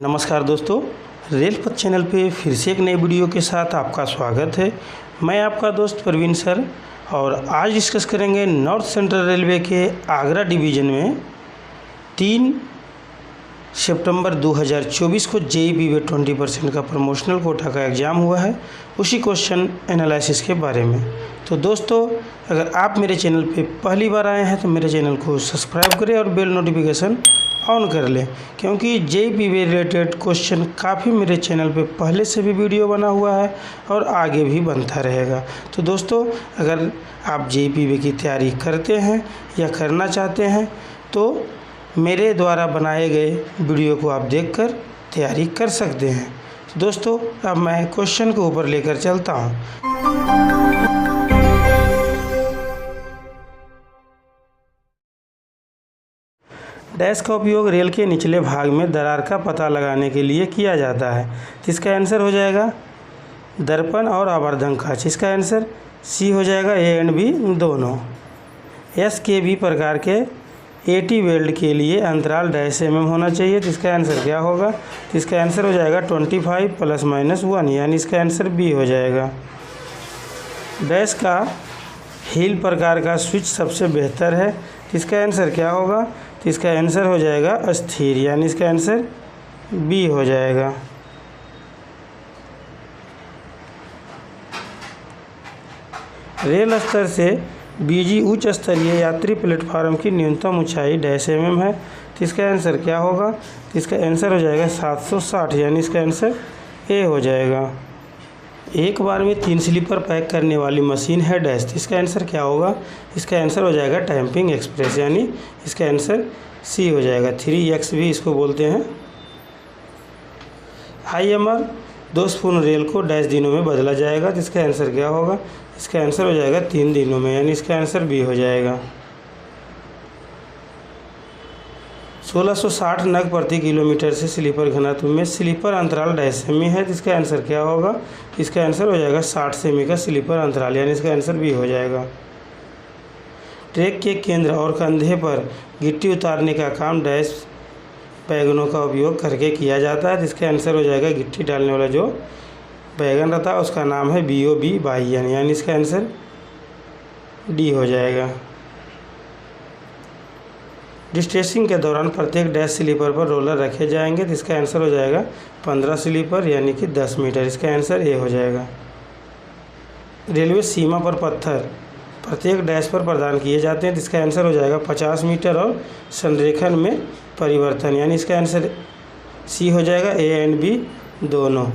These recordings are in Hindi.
नमस्कार दोस्तों, रेल पथ चैनल पे फिर से एक नई वीडियो के साथ आपका स्वागत है। मैं आपका दोस्त प्रवीण सर और आज डिस्कस करेंगे नॉर्थ सेंट्रल रेलवे के आगरा डिवीज़न में 3 सितंबर 2024 को JEE में 20% का प्रमोशनल कोटा का एग्ज़ाम हुआ है, उसी क्वेश्चन एनालिसिस के बारे में। तो दोस्तों, अगर आप मेरे चैनल पे पहली बार आए हैं तो मेरे चैनल को सब्सक्राइब करें और बेल नोटिफिकेशन ऑन कर लें, क्योंकि JEE रिलेटेड क्वेश्चन काफ़ी मेरे चैनल पे पहले से भी वीडियो बना हुआ है और आगे भी बनता रहेगा। तो दोस्तों, अगर आप JEE की तैयारी करते हैं या करना चाहते हैं तो मेरे द्वारा बनाए गए वीडियो को आप देखकर तैयारी कर सकते हैं। तो दोस्तों, अब मैं क्वेश्चन को ऊपर लेकर चलता हूँ। डैश का उपयोग रेल के निचले भाग में दरार का पता लगाने के लिए किया जाता है। तो इसका आंसर हो जाएगा दर्पण और आवर्धन कांच। इसका आंसर सी हो जाएगा, ए एंड बी दोनों। SKB प्रकार के AT वेल्ड के लिए अंतराल डैश mm होना चाहिए। तो इसका आंसर क्या होगा? तो इसका आंसर हो जाएगा 25 ± 1, यानी इसका आंसर बी हो जाएगा। डैश का हील प्रकार का स्विच सबसे बेहतर है। तो इसका आंसर क्या होगा? तो इसका आंसर हो जाएगा स्थिर, यानी इसका आंसर बी हो जाएगा। रेल स्तर से BG उच्च स्तरीय यात्री प्लेटफार्म की न्यूनतम ऊंचाई डैश mm है। तो इसका आंसर क्या होगा? तो इसका आंसर हो जाएगा 760, यानी इसका आंसर ए हो जाएगा। एक बार में 3 स्लीपर पैक करने वाली मशीन है डैश। तो इसका आंसर क्या होगा? इसका आंसर हो जाएगा टैंपिंग एक्सप्रेस, यानी इसका आंसर सी हो जाएगा। 3X भी इसको बोलते हैं। IMR दोषपूर्ण रेल को डैश दिनों में बदला जाएगा। तो इसका आंसर क्या होगा? इसका आंसर हो जाएगा 3 दिनों में, यानी इसका आंसर बी हो जाएगा। 1660 नग प्रति किलोमीटर से स्लीपर घनत्व में स्लीपर अंतराल डैश सेमी है। तो इसका आंसर क्या होगा? इसका आंसर हो जाएगा 60 सेमी का स्लीपर अंतराल, यानी इसका आंसर बी हो जाएगा। ट्रैक के केंद्र और कंधे पर गिट्टी उतारने का काम डैश वैगनों का उपयोग करके किया जाता है। तो इसका आंसर हो जाएगा गिट्टी डालने वाला जो वैगन रहता है उसका नाम है BOB वाहन, यानी इसका आंसर डी हो जाएगा। डिस्ट्रेसिंग के दौरान प्रत्येक डैश स्लीपर पर रोलर रखे जाएंगे। तो इसका आंसर हो जाएगा 15 स्लीपर, यानी कि 10 मीटर। इसका आंसर ए हो जाएगा। रेलवे सीमा पर पत्थर प्रत्येक डैश पर प्रदान किए जाते हैं। तो इसका आंसर हो जाएगा 50 मीटर और संरेखण में परिवर्तन, यानी इसका आंसर सी हो जाएगा, ए एंड बी दोनों।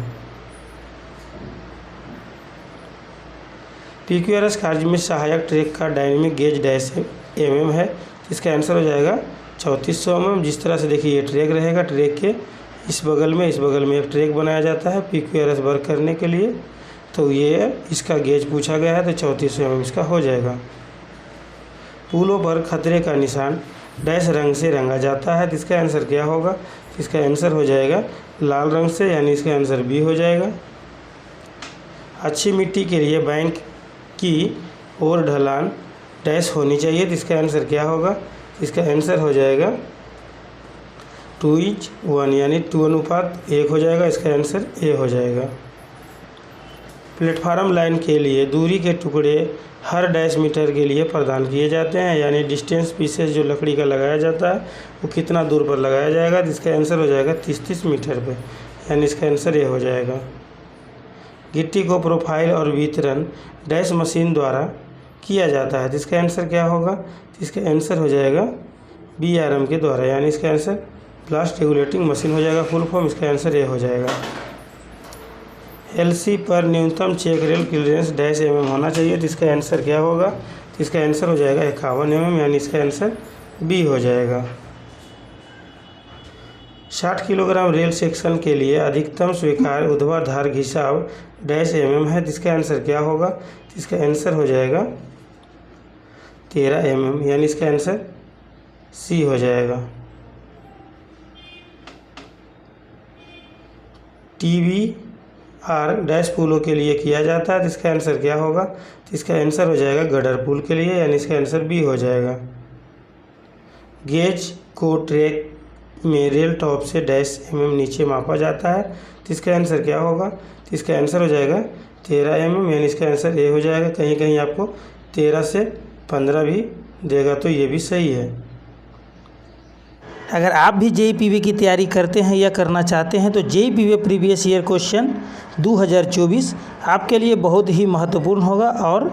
PQRS कार्य में सहायक ट्रैक का डायनेमिक गेज डैश mm है। इसका आंसर हो जाएगा 3400 mm। जिस तरह से देखिए ये ट्रैक रहेगा, ट्रैक के इस बगल में एक ट्रैक बनाया जाता है PQRS वर्क करने के लिए। तो ये इसका गेज पूछा गया है, तो 3400 mm इसका हो जाएगा। पुलों पर खतरे का निशान डैश रंग से रंगा जाता है। तो इसका आंसर क्या होगा? इसका आंसर हो जाएगा लाल रंग से, यानी इसका आंसर बी हो जाएगा। अच्छी मिट्टी के लिए बैंक की ओर ढलान डैश होनी चाहिए। तो इसका आंसर क्या होगा? इसका आंसर हो जाएगा 2:1, यानी 2:1 हो जाएगा। इसका आंसर ए हो जाएगा। प्लेटफार्म लाइन के लिए दूरी के टुकड़े हर डैश मीटर के लिए प्रदान किए जाते हैं, यानी डिस्टेंस पीसेस जो लकड़ी का लगाया जाता है वो कितना दूर पर लगाया जाएगा। तो इसका आंसर हो जाएगा 30 मीटर पे, यानी इसका आंसर ए हो जाएगा। गिट्टी को प्रोफाइल और वितरण डैश मशीन द्वारा किया जाता है। तो इसका आंसर क्या होगा? तो इसका आंसर हो जाएगा BRM के द्वारा, यानी इसका आंसर ब्लास्ट रेगुलेटिंग मशीन हो जाएगा फुल फॉर्म। इसका आंसर ए हो जाएगा। LC पर न्यूनतम check rail clearance dash mm होना चाहिए। तो इसका आंसर क्या होगा? तो इसका आंसर हो जाएगा 51 mm, यानी इसका आंसर बी हो जाएगा। 60 किलोग्राम रेल सेक्शन के लिए अधिकतम स्वीकार्य ऊर्ध्वाधर घिसाव डैश mm है। तो इसका आंसर क्या होगा? तो इसका आंसर हो जाएगा 13 mm, यानी इसका आंसर सी हो जाएगा। TBR डैश पुलों के लिए किया जाता है। तो इसका आंसर क्या होगा? तो इसका आंसर हो जाएगा गडर पुल के लिए, यानी इसका आंसर बी हो जाएगा। गेज को ट्रैक में रेल टॉप से -mm नीचे मापा जाता है, तो इसका आंसर क्या होगा? तो इसका आंसर हो जाएगा 13 mm, यानी इसका आंसर ए हो जाएगा। कहीं कहीं आपको 13 से 15 भी देगा, तो ये भी सही है। अगर आप भी JEE की तैयारी करते हैं या करना चाहते हैं तो JEE प्रीवियस ईयर क्वेश्चन 2024 आपके लिए बहुत ही महत्वपूर्ण होगा और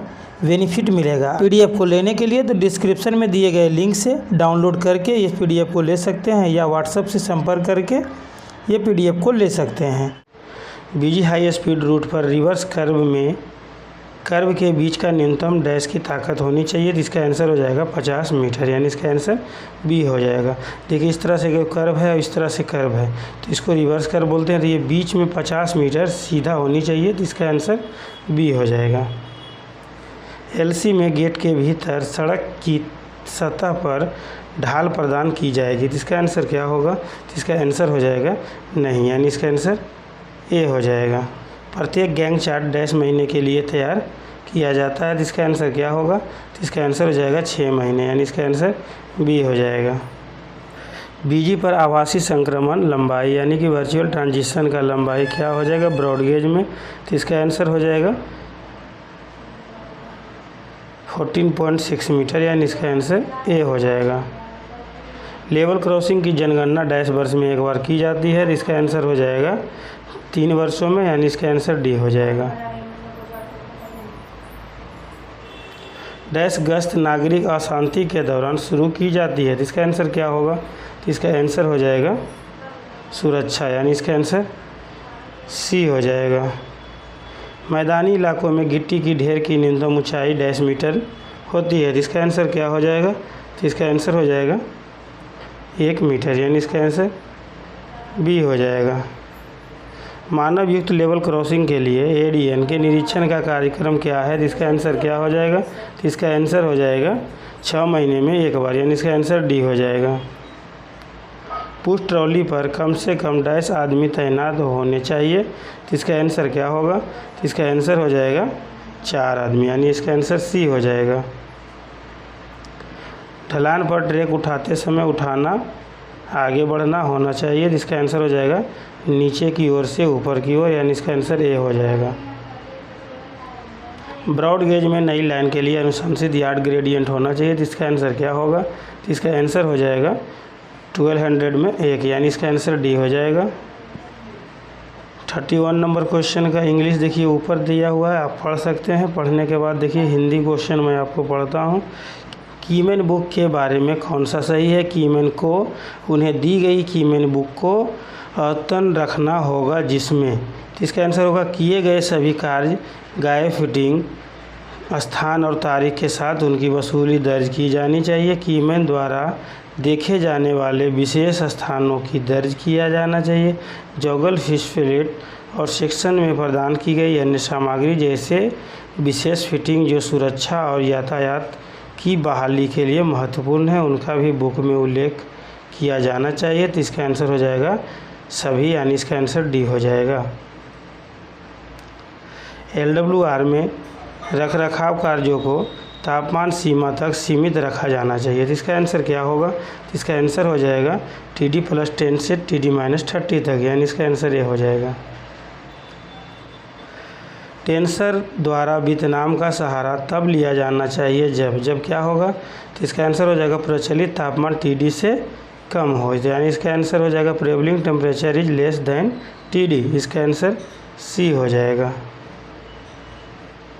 बेनिफिट मिलेगा। PDF को लेने के लिए तो डिस्क्रिप्शन में दिए गए लिंक से डाउनलोड करके इस PDF को ले सकते हैं या व्हाट्सएप से संपर्क करके ये PDF को ले सकते हैं। BG हाई स्पीड रूट पर रिवर्स कर्व में कर्व के बीच का न्यूनतम डैश की ताकत होनी चाहिए, तो इसका आंसर हो जाएगा 50 मीटर, यानी इसका आंसर बी हो जाएगा। देखिए इस तरह से कर्व है और इस तरह से कर्व है, तो इसको रिवर्स कर्व बोलते हैं। तो ये बीच में 50 मीटर सीधा होनी चाहिए, तो इसका आंसर बी हो जाएगा। LC में गेट के भीतर सड़क की सतह पर ढाल प्रदान की जाएगी, तो इसका आंसर क्या होगा? तो इसका आंसर हो जाएगा नहीं, यानी इसका आंसर ए हो जाएगा। प्रत्येक गैंग चार्ट डैश महीने के लिए तैयार किया जाता है, तो इसका आंसर क्या होगा? तो इसका आंसर हो जाएगा 6 महीने, यानी इसका आंसर बी हो जाएगा। BG पर आभासी संक्रमण लंबाई यानी कि वर्चुअल ट्रांजिशन का लंबाई क्या हो जाएगा ब्रॉड गेज में? तो इसका आंसर हो जाएगा 14.6 मीटर, यानी इसका आंसर ए हो जाएगा। लेवल क्रॉसिंग की जनगणना डैश वर्ष में एक बार की जाती है, तो इसका आंसर हो जाएगा 3 वर्षों में, यानी इसका आंसर डी हो जाएगा। डैश गश्त नागरिक अशांति के दौरान शुरू की जाती है, तो इसका आंसर क्या होगा? तो इसका आंसर हो जाएगा सुरक्षा, यानी इसका आंसर सी हो जाएगा। मैदानी इलाकों में गिट्टी की ढेर की न्यूनतम ऊंचाई डैश मीटर होती है, तो इसका आंसर क्या हो जाएगा? तो इसका आंसर हो जाएगा 1 मीटर, यानी इसका आंसर बी हो जाएगा। मानव युक्त लेवल क्रॉसिंग के लिए ADN के निरीक्षण का कार्यक्रम क्या है? तो इसका आंसर क्या हो जाएगा? तो इसका आंसर हो जाएगा 6 महीने में एक बार, यानी इसका आंसर डी हो जाएगा। पुश ट्रॉली पर कम से कम डैश आदमी तैनात होने चाहिए, तो इसका आंसर क्या होगा? तो इसका आंसर हो जाएगा 4 आदमी, यानी इसका आंसर सी हो जाएगा। ढलान पर ट्रैक उठाते समय उठाना आगे बढ़ना होना चाहिए, तो इसका आंसर हो जाएगा नीचे की ओर से ऊपर की ओर, यानी इसका आंसर ए हो जाएगा। ब्रॉड गेज में नई लाइन के लिए अनुशंसित यार्ड ग्रेडियंट होना चाहिए, तो इसका आंसर क्या होगा? तो इसका आंसर हो जाएगा 1200 में 1, यानी इसका आंसर डी हो जाएगा। 31 नंबर क्वेश्चन का इंग्लिश देखिए ऊपर दिया हुआ है, आप पढ़ सकते हैं। पढ़ने के बाद देखिए हिंदी क्वेश्चन मैं आपको पढ़ता हूँ। कीमैन बुक के बारे में कौन सा सही है? कीमैन को उन्हें दी गई कीमैन बुक को अद्यतन रखना होगा, जिसमें, तो इसका आंसर होगा किए गए सभी कार्य गाय फिटिंग स्थान और तारीख के साथ उनकी वसूली दर्ज की जानी चाहिए। कीमैन द्वारा देखे जाने वाले विशेष स्थानों की दर्ज किया जाना चाहिए। जॉगल फिश फिलेट और सेक्शन में प्रदान की गई अन्य सामग्री जैसे विशेष फिटिंग जो सुरक्षा और यातायात की बहाली के लिए महत्वपूर्ण है, उनका भी बुक में उल्लेख किया जाना चाहिए, तो इसका आंसर हो जाएगा सभी, यानी इसका आंसर डी हो जाएगा। LWR में रखरखाव कार्यों को तापमान सीमा तक सीमित रखा जाना चाहिए, तो इसका आंसर क्या होगा? तो इसका आंसर हो जाएगा TD+10 से TD-30 तक, यानी इसका आंसर ये हो जाएगा। टेंसर द्वारा वियतनाम का सहारा तब लिया जाना चाहिए जब क्या होगा? तो इसका आंसर हो जाएगा प्रचलित तापमान TD से कम हो, यानी इसका आंसर हो जाएगा prevailing temperature is less than TD, इसका आंसर सी हो जाएगा।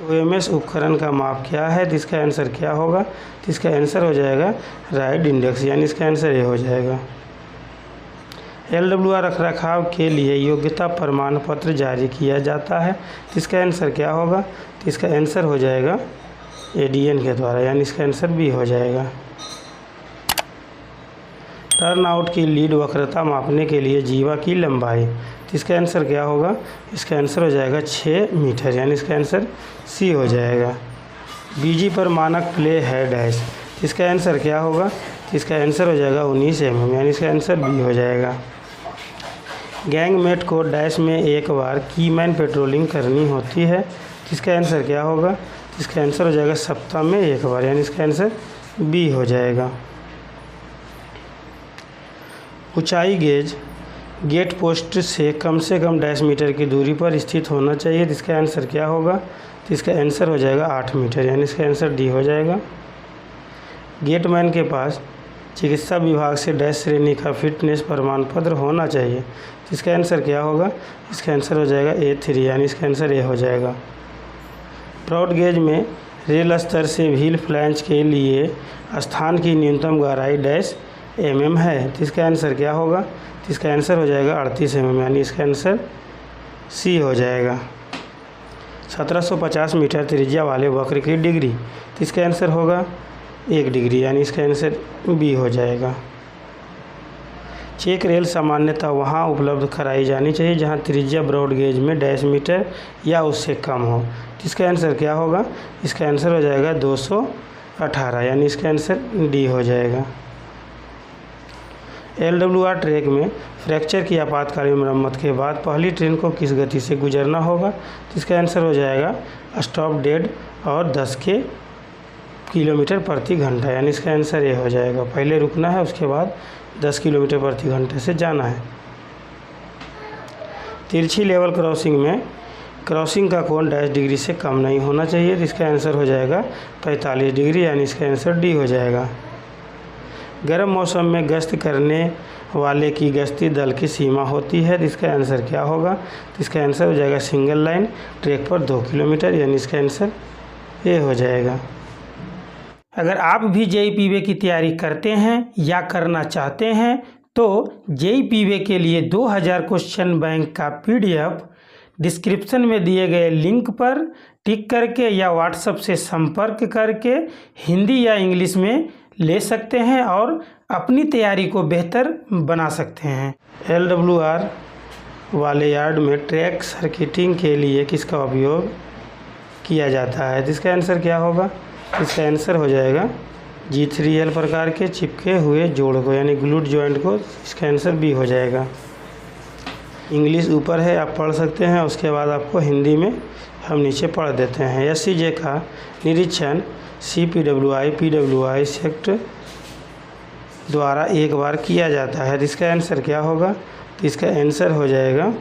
OMS उपकरण का माप क्या है? तो इसका आंसर क्या होगा? तो इसका आंसर हो जाएगा राइड इंडेक्स, यानी इसका आंसर ये हो जाएगा। LWR रखरखाव के लिए योग्यता प्रमाण पत्र जारी किया जाता है, तो इसका आंसर क्या होगा? तो इसका आंसर हो जाएगा ADN के द्वारा, यानी इसका आंसर बी हो जाएगा। टर्न आउट की लीड वक्रता मापने के लिए जीवा की लंबाई, तो इसका आंसर क्या होगा? इसका आंसर हो जाएगा 6 मीटर, यानी इसका आंसर सी हो जाएगा। BG पर मानक प्ले है डैश, इसका आंसर क्या होगा? तो इसका आंसर हो जाएगा 19 mm, यानी इसका आंसर बी हो जाएगा। गैंगमेट को डैश में एक बार कीमैन पेट्रोलिंग करनी होती है, तो इसका आंसर क्या होगा? तो इसका आंसर हो जाएगा सप्ताह में एक बार, यानी इसका आंसर बी हो जाएगा। ऊंचाई गेज गेट पोस्ट से कम डैश मीटर की दूरी पर स्थित होना चाहिए। तो इसका आंसर क्या होगा? तो इसका आंसर हो जाएगा 8 मीटर, यानी इसका आंसर डी हो जाएगा। गेटमैन के पास चिकित्सा विभाग से डैश श्रेणी का फिटनेस प्रमाण पत्र होना चाहिए। तो इसका आंसर क्या होगा? इसका आंसर हो जाएगा A3, यानी इसका आंसर ए हो जाएगा। ब्रॉड गेज में रेल स्तर से व्हील फ्लैंज के लिए स्थान की न्यूनतम गहराई डैश mm है। तो इसका आंसर क्या होगा? तो इसका आंसर हो जाएगा 38 mm, यानी इसका आंसर सी हो जाएगा। 1750 मीटर त्रिज्या वाले वक्र की डिग्री, तो इसका आंसर होगा 1 डिग्री, यानी इसका आंसर बी हो जाएगा। चेक रेल सामान्यतः वहाँ उपलब्ध कराई जानी चाहिए जहाँ त्रिज्या ब्रॉड गेज में डैश मीटर या उससे कम हो। तो इसका आंसर क्या होगा? इसका आंसर हो जाएगा 218, यानी इसका आंसर डी हो जाएगा। LWR ट्रैक में फ्रैक्चर की आपातकालीन मरम्मत के बाद पहली ट्रेन को किस गति से गुजरना होगा? तो इसका आंसर हो जाएगा स्टॉप डेड और 10 किलोमीटर प्रति घंटा, यानी इसका आंसर ये हो जाएगा। पहले रुकना है, उसके बाद 10 किलोमीटर प्रति घंटे से जाना है। तिरछी लेवल क्रॉसिंग में क्रॉसिंग का कोण डैश डिग्री से कम नहीं होना चाहिए। तो इसका आंसर हो जाएगा 45 डिग्री, यानी इसका आंसर डी हो जाएगा। गर्म मौसम में गश्त करने वाले की गश्ती दल की सीमा होती है। तो इसका आंसर क्या होगा? तो इसका आंसर हो जाएगा सिंगल लाइन ट्रैक पर 2 किलोमीटर, यानी इसका आंसर ए हो जाएगा। अगर आप भी जेईई पीवे की तैयारी करते हैं या करना चाहते हैं तो जेईई पीवे के लिए 2000 क्वेश्चन बैंक का PDF डिस्क्रिप्शन में दिए गए लिंक पर टिक करके या व्हाट्सएप से संपर्क करके हिंदी या इंग्लिश में ले सकते हैं और अपनी तैयारी को बेहतर बना सकते हैं। LWR वाले यार्ड में ट्रैक सर्किटिंग के लिए किसका उपयोग किया जाता है? तो इसका आंसर क्या होगा? इसका आंसर हो जाएगा G3L प्रकार के चिपके हुए जोड़ को, यानी ग्लूट जॉइंट को। इसका आंसर बी हो जाएगा। इंग्लिश ऊपर है, आप पढ़ सकते हैं, उसके बाद आपको हिंदी में हम नीचे पढ़ देते हैं। SCJ का निरीक्षण CPWI सेक्ट द्वारा एक बार किया जाता है। तो इसका आंसर क्या होगा? तो इसका आंसर हो जाएगा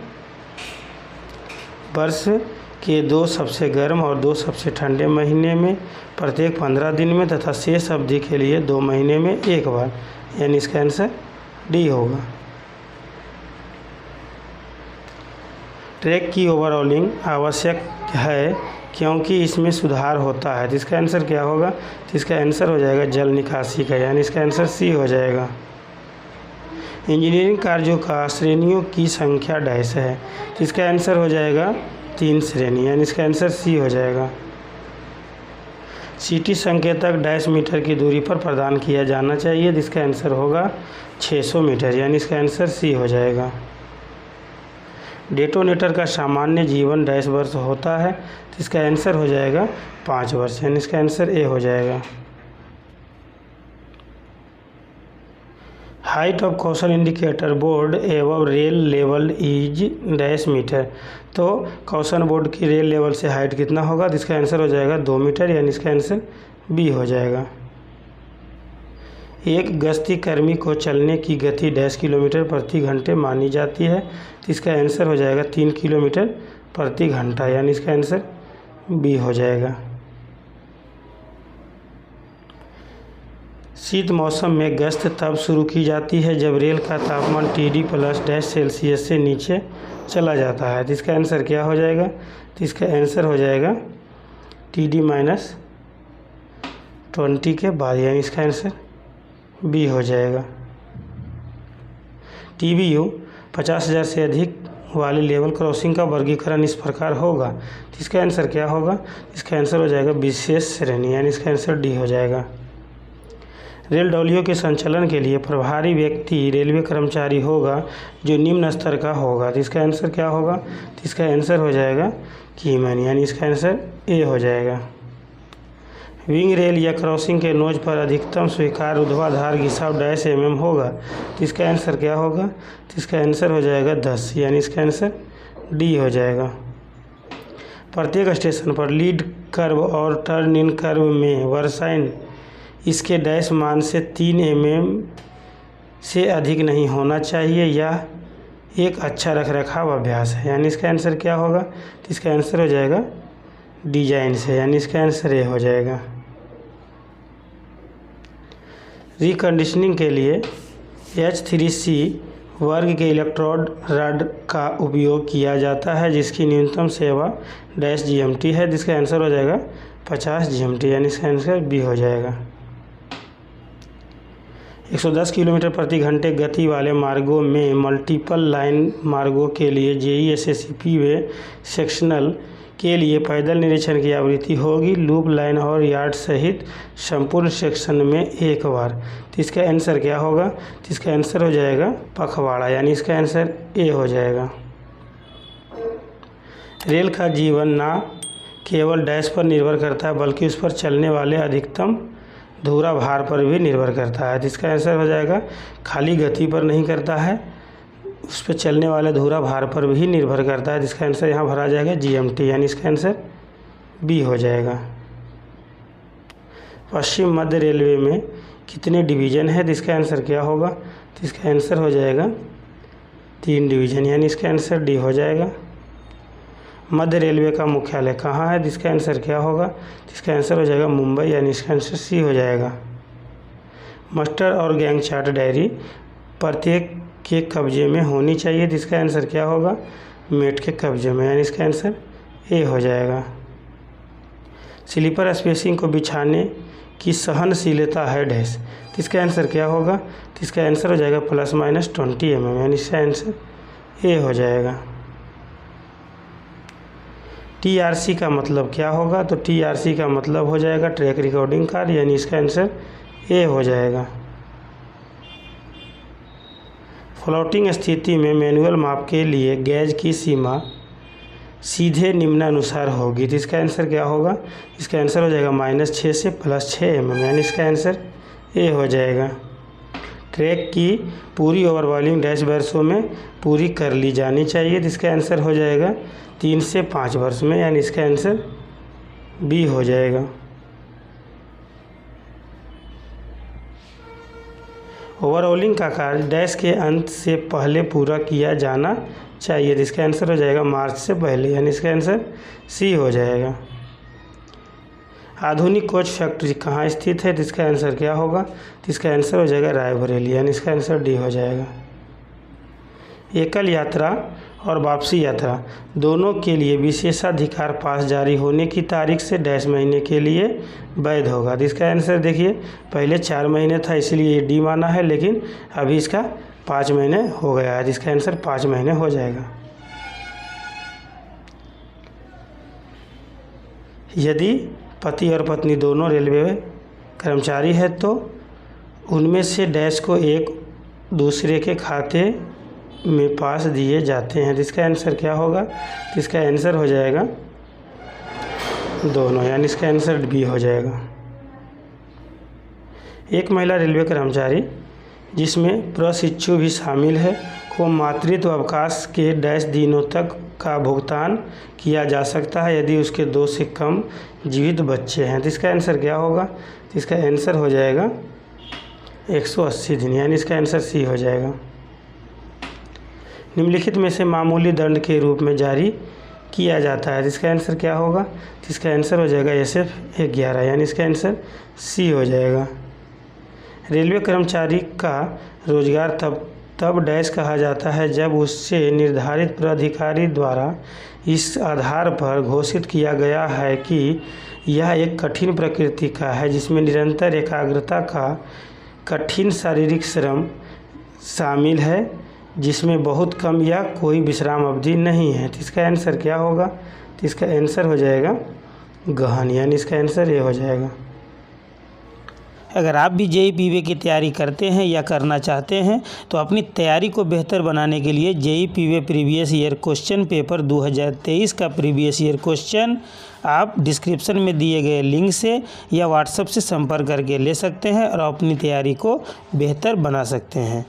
वर्ष के 2 सबसे गर्म और 2 सबसे ठंडे महीने में प्रत्येक 15 दिन में तथा शेष अवधि के लिए 2 महीने में एक बार, यानी इसका आंसर डी होगा। ट्रैक की ओवरऑलिंग आवश्यक है क्योंकि इसमें सुधार होता है। तो इसका आंसर क्या होगा? तो इसका आंसर हो जाएगा जल निकासी का, यानी इसका आंसर सी हो जाएगा। इंजीनियरिंग कार्यों का श्रेणियों की संख्या डैश है। तो इसका आंसर हो जाएगा 3 श्रेणी, यानी इसका आंसर सी हो जाएगा। CT संकेतक डैश मीटर की दूरी पर प्रदान किया जाना चाहिए। तो इसका आंसर होगा 600 मीटर, यानी इसका आंसर सी हो जाएगा। डेटोनेटर का सामान्य जीवन डैश वर्ष होता है। तो इसका आंसर हो जाएगा 5 वर्ष, यानी इसका आंसर ए हो जाएगा। Height of caution indicator board एवं rail level is dash meter. तो कॉशन बोर्ड की रेल लेवल से हाइट कितना होगा? तो इसका आंसर हो जाएगा 2 मीटर, यानी इसका आंसर बी हो जाएगा। एक गश्ती कर्मी को चलने की गति डैश किलोमीटर प्रति घंटे मानी जाती है। तो इसका आंसर हो जाएगा 3 किलोमीटर प्रति घंटा, यानी इसका आंसर बी हो जाएगा। शीत मौसम में गश्त तब शुरू की जाती है जब रेल का तापमान TD प्लस डैश सेल्सियस से नीचे चला जाता है। तो इसका आंसर क्या हो जाएगा? तो इसका आंसर हो जाएगा TD माइनस 20 के बाद, यानी इसका आंसर बी हो जाएगा। TBU 50,000 से अधिक वाले लेवल क्रॉसिंग का वर्गीकरण इस प्रकार होगा। तो इसका आंसर क्या होगा? इसका आंसर हो जाएगा विशेष श्रेणी, यानी इसका आंसर डी हो जाएगा। रेल डोलियों के संचालन के लिए प्रभारी व्यक्ति रेलवे कर्मचारी होगा जो निम्न स्तर का होगा। तो इसका आंसर क्या होगा? तो इसका आंसर हो जाएगा कीमैन, यानी इसका आंसर ए हो जाएगा। विंग रेल या क्रॉसिंग के नोज पर अधिकतम स्वीकार्य ऊर्ध्वाधर घिसाव डैश mm होगा। तो इसका आंसर क्या होगा? तो इसका आंसर हो जाएगा 10, यानी इसका आंसर डी हो जाएगा। प्रत्येक स्टेशन पर लीड कर्व और टर्न इन कर्व में वर्साइन इसके डैश मान से 3 mm से अधिक नहीं होना चाहिए। यह एक अच्छा रखरखाव अभ्यास है। यानी इसका आंसर क्या होगा? तो इसका आंसर हो जाएगा डिजाइन से, यानी इसका आंसर ए हो जाएगा। रिकंडीशनिंग के लिए H3C वर्ग के इलेक्ट्रोड रड का उपयोग किया जाता है जिसकी न्यूनतम सेवा डैश GMT है, जिसका आंसर हो जाएगा 50 GMT, यानी इसका आंसर बी हो जाएगा। 110 किलोमीटर प्रति घंटे गति वाले मार्गों में मल्टीपल लाइन मार्गों के लिए JEE SSCP वे सेक्शनल के लिए पैदल निरीक्षण की आवृत्ति होगी लूप लाइन और यार्ड सहित संपूर्ण सेक्शन में एक बार। तो इसका आंसर क्या होगा? तो इसका आंसर हो जाएगा पखवाड़ा, यानी इसका आंसर ए हो जाएगा। रेल का जीवन ना केवल डैश पर निर्भर करता है बल्कि उस पर चलने वाले अधिकतम धुरा भार पर भी निर्भर करता है। जिसका आंसर हो जाएगा खाली गति पर नहीं करता है, उस पर चलने वाले धुरा भार पर भी निर्भर करता है। जिसका आंसर यहाँ भरा जाएगा GMT, यानी इसका आंसर बी हो जाएगा। पश्चिम मध्य रेलवे में कितने डिवीज़न है? जिसका आंसर क्या होगा? तो इसका आंसर हो जाएगा 3 डिवीज़न, यानी इसका आंसर डी हो जाएगा। मध्य रेलवे का मुख्यालय कहाँ है? जिसका आंसर क्या होगा? जिसका आंसर हो जाएगा मुंबई, यानी इसका आंसर सी हो जाएगा। मास्टर और गैंग चार्ट डायरी प्रत्येक के कब्जे में होनी चाहिए। जिसका आंसर क्या होगा? मेट के कब्जे में, यानी इसका आंसर ए हो जाएगा। स्लीपर स्पेसिंग को बिछाने की सहनशीलता है डैश, इसका आंसर क्या होगा? तो इसका आंसर हो जाएगा ±20 mm, यानी इसका आंसर ए हो जाएगा। TRC का मतलब क्या होगा? तो TRC का मतलब हो जाएगा ट्रैक रिकॉर्डिंग कार्ड, यानी इसका आंसर ए हो जाएगा। फ्लोटिंग स्थिति में मैनुअल माप के लिए गेज की सीमा सीधे निम्नानुसार होगी। तो इसका आंसर क्या होगा? इसका आंसर हो जाएगा -6 से +6 mm, यानी इसका आंसर ए हो जाएगा। ट्रैक की पूरी ओवरवॉलिंग डैश वर्षों में पूरी कर ली जानी चाहिए। जिसका आंसर हो जाएगा 3 से 5 वर्ष में, यानी इसका आंसर बी हो जाएगा। ओवरऑलिंग का कार्य डैश के अंत से पहले पूरा किया जाना चाहिए। जिसका आंसर हो जाएगा मार्च से पहले, यानी इसका आंसर सी हो जाएगा। आधुनिक कोच फैक्ट्री कहाँ स्थित है? जिसका आंसर क्या होगा? तो इसका आंसर हो जाएगा रायबरेली, यानी इसका आंसर डी हो जाएगा। एकल यात्रा और वापसी यात्रा दोनों के लिए विशेषाधिकार पास जारी होने की तारीख से डैश महीने के लिए वैध होगा। तो इसका आंसर देखिए, पहले 4 महीने था इसलिए ये डी माना है, लेकिन अभी इसका 5 महीने हो गया है। जिसका आंसर 5 महीने हो जाएगा। यदि पति और पत्नी दोनों रेलवे कर्मचारी है तो उनमें से डैश को एक दूसरे के खाते में पास दिए जाते हैं। जिसका आंसर क्या होगा? तो इसका आंसर हो जाएगा दोनों, यानी इसका आंसर बी हो जाएगा। एक महिला रेलवे कर्मचारी जिसमें प्रशिक्षु भी शामिल है को मातृत्व अवकाश के डैश दिनों तक का भुगतान किया जा सकता है यदि उसके 2 से कम जीवित बच्चे हैं। तो इसका आंसर क्या होगा? तो इसका आंसर हो जाएगा 180 दिन, यानी इसका आंसर सी हो जाएगा। निम्नलिखित में से मामूली दंड के रूप में जारी किया जाता है। जिसका आंसर क्या होगा? तो इसका आंसर हो जाएगा SF 11, यानी इसका आंसर सी हो जाएगा। रेलवे कर्मचारी का रोजगार तब डैश कहा जाता है जब उससे निर्धारित प्राधिकारी द्वारा इस आधार पर घोषित किया गया है कि यह एक कठिन प्रकृति का है जिसमें निरंतर एकाग्रता का कठिन शारीरिक श्रम शामिल है, जिसमें बहुत कम या कोई विश्राम अवधि नहीं है। तो इसका आंसर क्या होगा? तो इसका आंसर हो जाएगा गहन, यानी इसका आंसर ये हो जाएगा। अगर आप भी JEE PV की तैयारी करते हैं या करना चाहते हैं तो अपनी तैयारी को बेहतर बनाने के लिए JEE PV previous year question paper 2023 का प्रीवियस ईयर क्वेश्चन आप डिस्क्रिप्शन में दिए गए लिंक से या व्हाट्सएप से संपर्क करके ले सकते हैं और अपनी तैयारी को बेहतर बना सकते हैं।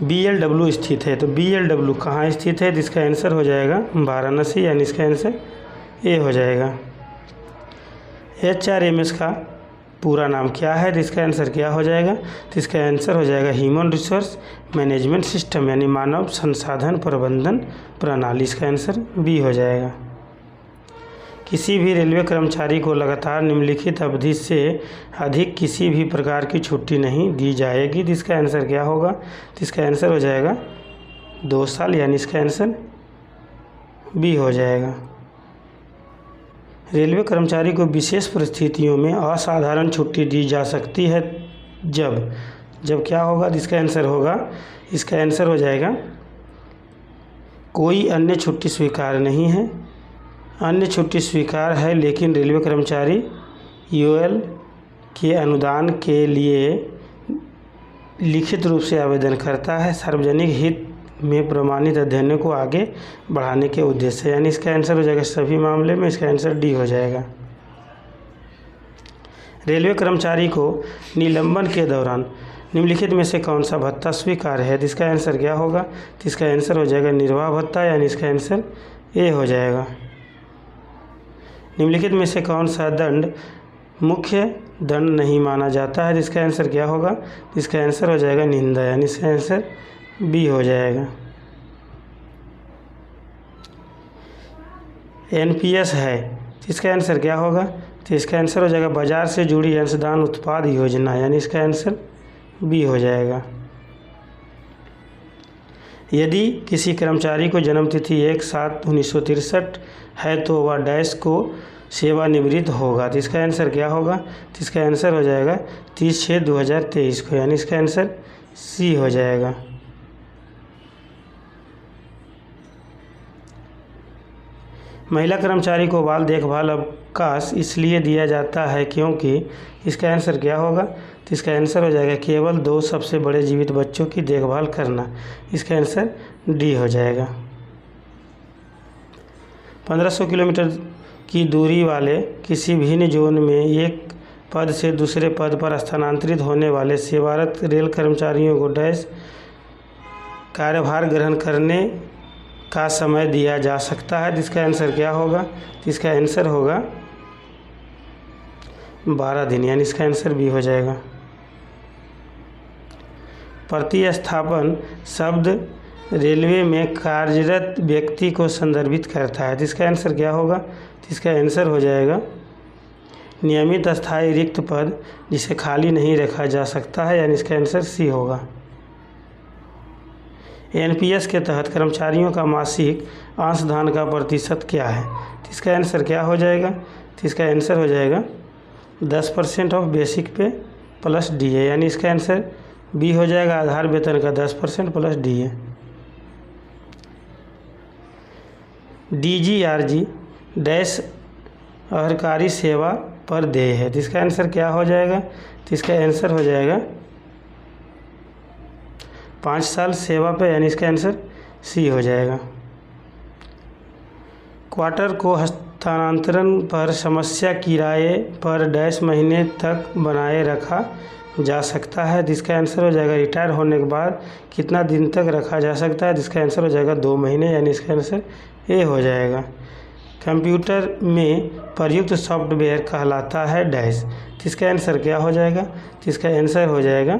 BLW स्थित है, तो BLW कहाँ स्थित है? जिसका आंसर हो जाएगा वाराणसी, यानी इसका आंसर ए हो जाएगा। HRMS का पूरा नाम क्या है? तो इसका आंसर क्या हो जाएगा? तो इसका आंसर हो जाएगा ह्यूमन रिसोर्स मैनेजमेंट सिस्टम, यानी मानव संसाधन प्रबंधन प्रणाली। इसका आंसर बी हो जाएगा। किसी भी रेलवे कर्मचारी को लगातार निम्नलिखित अवधि से अधिक किसी भी प्रकार की छुट्टी नहीं दी जाएगी। तो इसका आंसर क्या होगा? तो इसका आंसर हो जाएगा 2 साल, यानी इसका आंसर बी हो जाएगा। रेलवे कर्मचारी को विशेष परिस्थितियों में असाधारण छुट्टी दी जा सकती है जब क्या होगा? तो इसका आंसर होगा, इसका आंसर हो जाएगा कोई अन्य छुट्टी स्वीकार नहीं है। अन्य छुट्टी स्वीकार है, लेकिन रेलवे कर्मचारी यूएल के अनुदान के लिए लिखित रूप से आवेदन करता है सार्वजनिक हित में प्रमाणित अध्ययनों को आगे बढ़ाने के उद्देश्य से, यानी इसका आंसर हो जाएगा सभी मामले में इसका आंसर डी हो जाएगा। रेलवे कर्मचारी को निलंबन के दौरान निम्नलिखित में से कौन सा भत्ता स्वीकार्य है? तो इसका आंसर क्या होगा? तो इसका आंसर हो जाएगा निर्वाह भत्ता, यानी इसका आंसर ए हो जाएगा। निम्नलिखित में से कौन सा दंड मुख्य दंड नहीं माना जाता है? तो इसका आंसर क्या होगा? तो इसका आंसर हो जाएगा निंदा, यानी इसका आंसर बी हो जाएगा। एनपीएस है, तो इसका आंसर क्या होगा? तो इसका आंसर हो जाएगा बाजार से जुड़ी अंशदान उत्पाद योजना, यानी इसका आंसर बी हो जाएगा। यदि किसी कर्मचारी को जन्मतिथि 1/7/1963 है तो वह डैश को सेवानिवृत्त होगा। तो इसका आंसर क्या होगा? तो इसका आंसर हो जाएगा 30/6/2023 को, यानी इसका आंसर सी हो जाएगा। महिला कर्मचारी को बाल देखभाल अवकाश इसलिए दिया जाता है क्योंकि इसका आंसर क्या होगा? तो इसका आंसर हो जाएगा केवल 2 सबसे बड़े जीवित बच्चों की देखभाल करना। इसका आंसर डी हो जाएगा। 1500 किलोमीटर की दूरी वाले किसी भिन्न जोन में एक पद से दूसरे पद पर स्थानांतरित होने वाले सेवारत रेल कर्मचारियों को डैश कार्यभार ग्रहण करने का समय दिया जा सकता है। जिसका आंसर क्या होगा? तो इसका आंसर होगा 12 दिन, यानी इसका आंसर बी हो जाएगा। प्रतिस्थापन शब्द रेलवे में कार्यरत व्यक्ति को संदर्भित करता है। जिसका आंसर क्या होगा? तो इसका आंसर हो जाएगा नियमित अस्थायी रिक्त पद जिसे खाली नहीं रखा जा सकता है, यानी इसका आंसर सी होगा। एनपीएस के तहत कर्मचारियों का मासिक अंशदान का प्रतिशत क्या है? तो इसका आंसर क्या हो जाएगा? तो इसका आंसर हो जाएगा 10% ऑफ बेसिक पे प्लस डीए, यानी इसका आंसर बी हो जाएगा। आधार वेतन का 10% प्लस डीए। डीजीआरजी डैश अहर्कारी सेवा पर देय है। तो इसका आंसर क्या हो जाएगा? तो इसका आंसर हो जाएगा 5 साल सेवा पे, यानी इसका आंसर सी हो जाएगा। क्वार्टर को हस्तांतरण पर समस्या किराए पर डैश महीने तक बनाए रखा जा सकता है। जिसका आंसर हो जाएगा रिटायर होने के बाद कितना दिन तक रखा जा सकता है। जिसका आंसर हो जाएगा 2 महीने, यानी इसका आंसर ए हो जाएगा। कंप्यूटर में प्रयुक्त सॉफ्टवेयर कहलाता है डैश। इसका आंसर क्या हो जाएगा? तो इसका आंसर हो जाएगा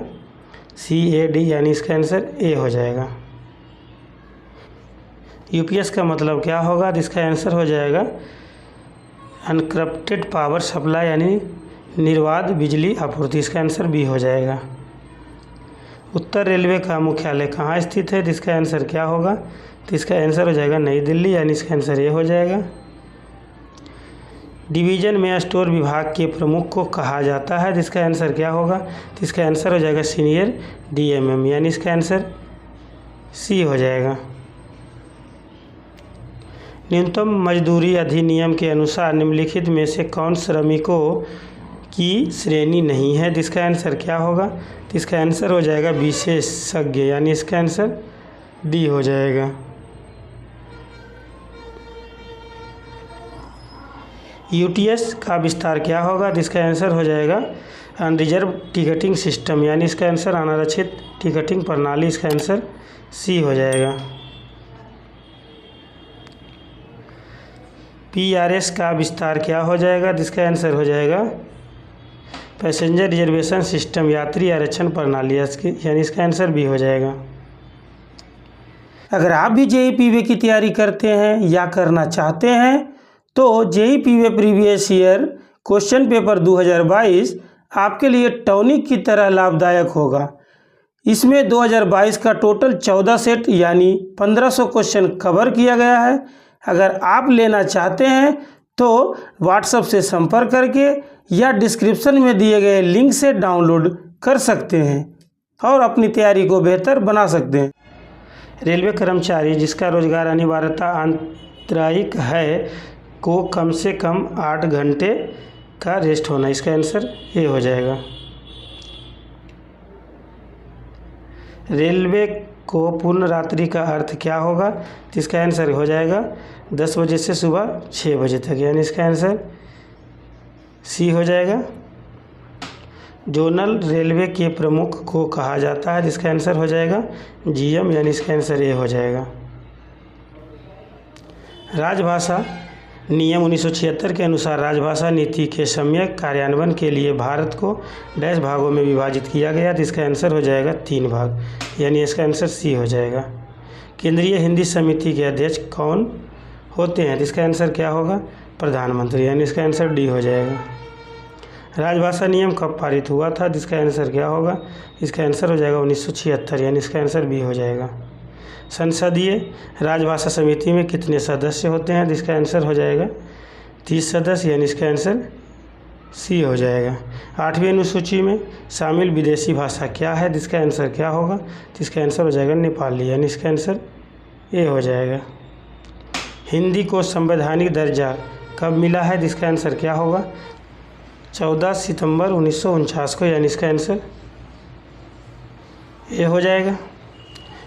CAD, यानी इसका आंसर ए हो जाएगा। यूपीएस का मतलब क्या होगा? तो इसका आंसर हो जाएगा अनकरप्टेड पावर सप्लाई, यानी निर्बाध बिजली आपूर्ति। इसका आंसर बी हो जाएगा। उत्तर रेलवे का मुख्यालय कहाँ स्थित है? तो इसका आंसर क्या होगा? तो इसका आंसर हो जाएगा नई दिल्ली, यानी इसका आंसर ए हो जाएगा। डिवीज़न में स्टोर विभाग के प्रमुख को कहा जाता है। जिसका आंसर क्या होगा? तो इसका आंसर हो जाएगा सीनियर DMM, यानी इसका आंसर सी हो जाएगा। न्यूनतम मजदूरी अधिनियम के अनुसार निम्नलिखित में से कौन श्रमिकों की श्रेणी नहीं है? जिसका आंसर क्या होगा? तो इसका आंसर हो जाएगा विशेषज्ञ, यानी इसका आंसर डी हो जाएगा। यूटीएस का विस्तार क्या होगा? तो इसका आंसर हो जाएगा अनरिजर्व टिकटिंग सिस्टम, यानी इसका आंसर अनारक्षित टिकटिंग प्रणाली। इसका आंसर सी हो जाएगा। PRS का विस्तार क्या हो जाएगा? तो इसका आंसर हो जाएगा पैसेंजर रिजर्वेशन सिस्टम, यात्री आरक्षण प्रणाली, यानी इसका आंसर बी हो जाएगा। अगर आप भी जेईई पीवे की तैयारी करते हैं या करना चाहते हैं तो जेईई पीवे प्रीवियस ईयर क्वेश्चन पेपर 2022 आपके लिए टॉनिक की तरह लाभदायक होगा। इसमें 2022 का टोटल 14 सेट यानी 1500 क्वेश्चन कवर किया गया है। अगर आप लेना चाहते हैं तो व्हाट्सएप से संपर्क करके या डिस्क्रिप्शन में दिए गए लिंक से डाउनलोड कर सकते हैं और अपनी तैयारी को बेहतर बना सकते हैं। रेलवे कर्मचारी जिसका रोजगार अनिवार्यता आंतरिक है को कम से कम 8 घंटे का रेस्ट होना, इसका आंसर ए हो जाएगा। रेलवे को पूर्ण रात्रि का अर्थ क्या होगा, तो इसका आंसर हो जाएगा 10 बजे से सुबह 6 बजे तक, यानी इसका आंसर सी हो जाएगा। जोनल रेलवे के प्रमुख को कहा जाता है, जिसका आंसर हो जाएगा जीएम, यानी इसका आंसर ए हो जाएगा। राजभाषा नियम 1976 के अनुसार राजभाषा नीति के सम्यक कार्यान्वयन के लिए भारत को डैश भागों में विभाजित किया गया, तो इसका आंसर हो जाएगा 3 भाग, यानी इसका आंसर सी हो जाएगा। केंद्रीय हिंदी समिति के अध्यक्ष कौन होते हैं, तो इसका आंसर क्या होगा, प्रधानमंत्री, यानी इसका आंसर डी हो जाएगा। राजभाषा नियम कब पारित हुआ था, जिसका आंसर क्या होगा, इसका आंसर हो जाएगा 1976, यानी इसका आंसर बी हो जाएगा। संसदीय राजभाषा समिति में कितने सदस्य होते हैं, जिसका आंसर हो जाएगा 30 सदस्य, यानी इसका आंसर सी हो जाएगा। 8वीं अनुसूची में शामिल विदेशी भाषा क्या है, जिसका आंसर क्या होगा, तो इसका आंसर हो जाएगा नेपाली, यानी इसका आंसर ए हो जाएगा। हिंदी को संवैधानिक दर्जा कब मिला है, जिसका आंसर क्या होगा, 14 सितंबर 1949 को, यानी इसका आंसर ए हो जाएगा।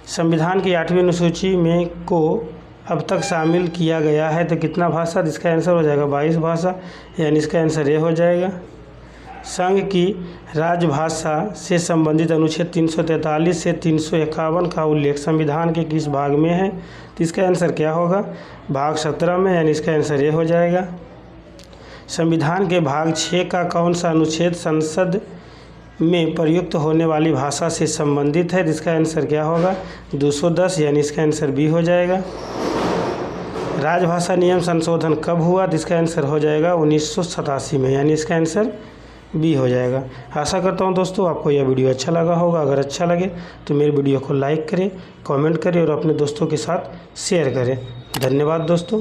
संविधान की 8वीं अनुसूची में को अब तक शामिल किया गया है तो कितना भाषा, जिसका आंसर हो जाएगा 22 भाषा, यानी इसका आंसर ए हो जाएगा। संघ की राजभाषा से संबंधित अनुच्छेद 343 से 351 का उल्लेख संविधान के किस भाग में है, तो इसका आंसर क्या होगा, भाग 17 में, यानी इसका आंसर ए हो जाएगा। संविधान के भाग 6 का कौन सा अनुच्छेद संसद में प्रयुक्त होने वाली भाषा से संबंधित है, जिसका आंसर क्या होगा, 210, यानी इसका आंसर बी हो जाएगा। राजभाषा नियम संशोधन कब हुआ, जिसका आंसर हो जाएगा 1987 में, यानी इसका आंसर बी हो जाएगा। आशा करता हूँ दोस्तों आपको यह वीडियो अच्छा लगा होगा। अगर अच्छा लगे तो मेरे वीडियो को लाइक करें, कमेंट करें और अपने दोस्तों के साथ शेयर करें। धन्यवाद दोस्तों।